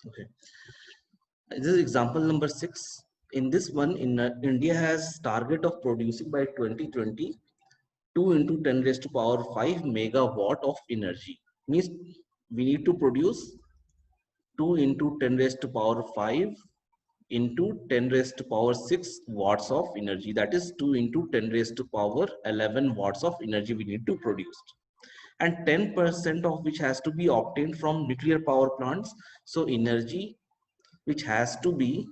Okay, this is example number 6. In this one, India has target of producing by 2020 2 into 10 raised to power 5 megawatt of energy. Means we need to produce 2 into 10 raised to power 5 into 10 raised to power 6 watts of energy. That is 2 into 10 raised to power 11 watts of energy we need to produce. And 10% of which has to be obtained from nuclear power plants. So energy which has to be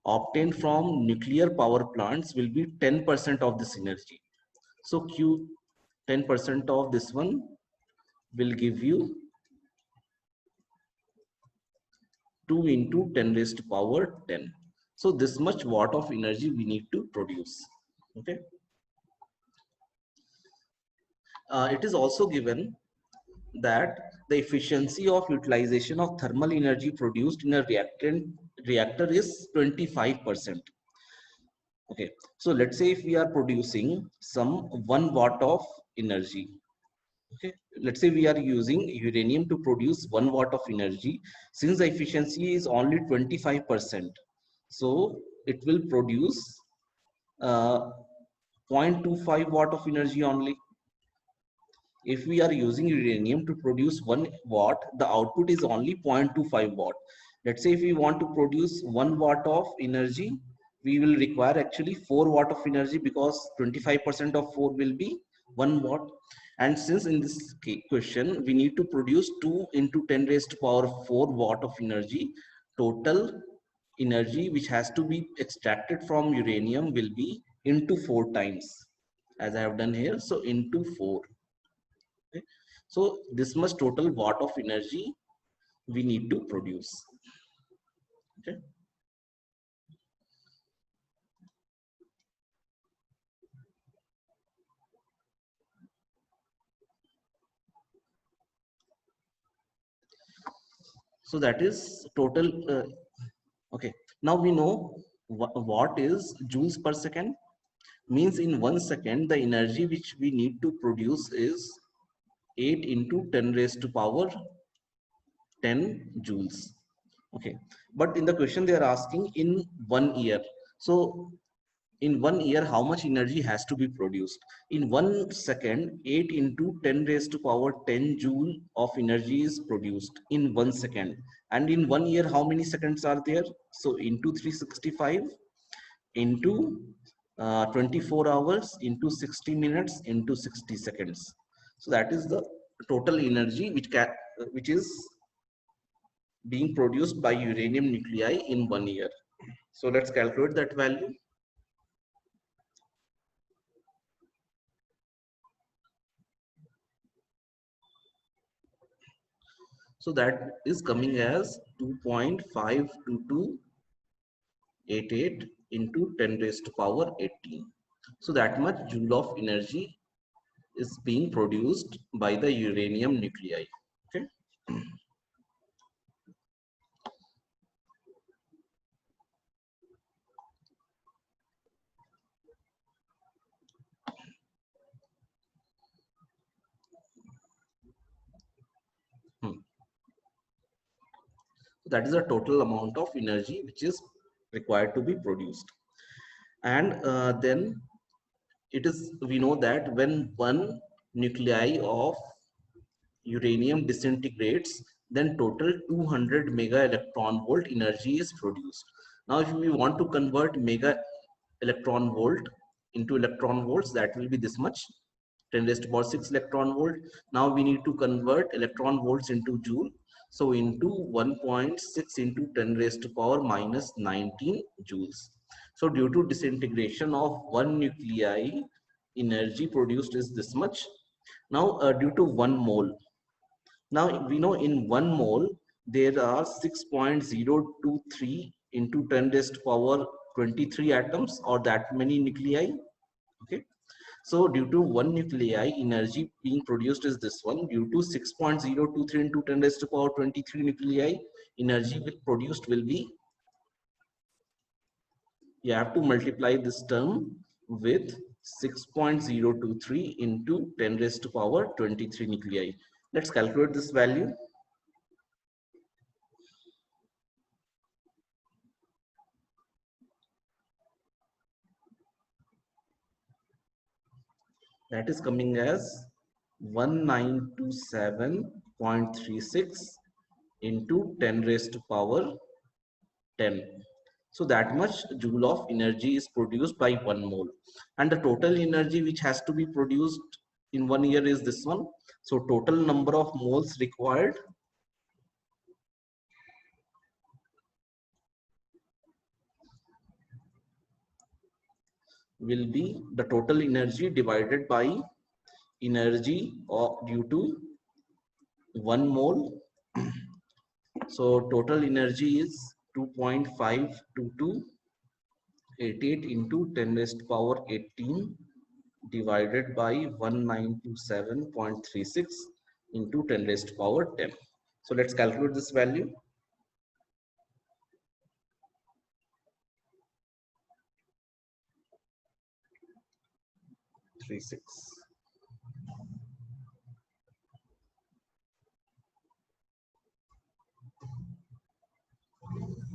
obtained from nuclear power plants will be 10% of this energy. So Q 10% of this one will give you 2 into 10 raised to power 10. So this much watt of energy we need to produce. Okay. It is also given that the efficiency of utilization of thermal energy produced in a reactor is 25%. Okay, so let's say if we are producing some 1 watt of energy. Okay, let's say we are using uranium to produce 1 watt of energy. Since the efficiency is only 25%, so it will produce 0.25 watt of energy only. If we are using uranium to produce 1 watt, the output is only 0.25 watt. Let's say if we want to produce 1 watt of energy, we will require actually 4 watt of energy, because 25% of 4 will be 1 watt. And since in this question we need to produce 2 into 10 raised to power 4 watt of energy, total energy which has to be extracted from uranium will be into 4 times, as I have done here. So into 4. Okay. So this much total watt of energy we need to produce. Okay. So that is total. Okay. Now we know what is joules per second. Means in 1 second the energy which we need to produce is 8 into 10 raised to power 10 joules. Okay, but in the question they are asking in 1 year. So in 1 year how much energy has to be produced? In 1 second 8 into 10 raised to power 10 joule of energy is produced in 1 second. And in 1 year how many seconds are there? So into 365 into 24 hours into 60 minutes into 60 seconds. So that is the total energy which is being produced by uranium nuclei in 1 year. So let's calculate that value. So that is coming as 2.52288 into 10 raised to power 18. So that much joule of energy is being produced by the uranium nuclei. Okay. That is the total amount of energy which is required to be produced. And then it is, we know that when one nuclei of uranium disintegrates, then total 200 mega electron volt energy is produced. Now if we want to convert mega electron volt into electron volts, that will be this much, 10 raised to power 6 electron volt. Now we need to convert electron volts into joule. So into 1.6 into 10 raised to power minus 19 joules. So due to disintegration of one nuclei, energy produced is this much. Now due to 1 mole. Now we know in 1 mole there are 6.023 into 10 raised to power 23 atoms, or that many nuclei. Okay. So due to 1 nuclei, energy being produced is this one. Due to 6.023 into 10 raised to power 23 nuclei, energy produced will be, you have to multiply this term with 6.023 into 10 raised to power 23 nuclei. Let's calculate this value. That is coming as 1927.36 into 10 raised to power 10. So that much joule of energy is produced by 1 mole. And the total energy which has to be produced in 1 year is this one. So total number of moles required will be the total energy divided by energy due to 1 mole. So total energy is 2.52288 into 10 raised to power 18 divided by 1927.36 into 10 raised to power 10. So let's calculate this value. 36.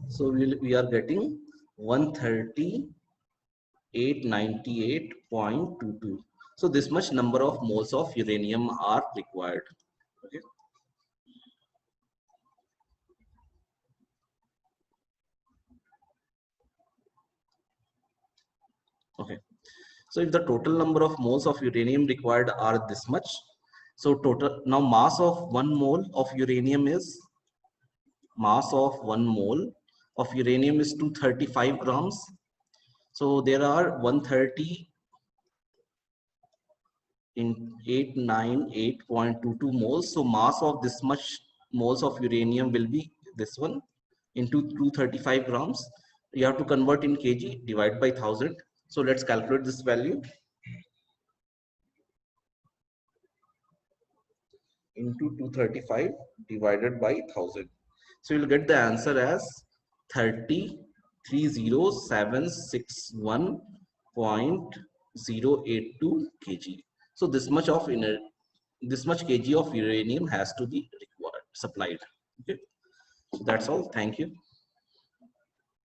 So we are getting 13898.22. So this much number of moles of uranium are required. Okay. Okay. So if the total number of moles of uranium required are this much, so total now mass of 1 mole of uranium is mass of 1 mole of uranium is 235 grams. So there are 130 in 898.22 moles. So mass of this much moles of uranium will be this one into 235 grams. You have to convert in kg, divide by 1000. So let's calculate this value. Into 235 divided by 1000. So you'll get the answer as 33761.082 kg. So this much kg of uranium has to be required supplied. Okay, so that's all. Thank you.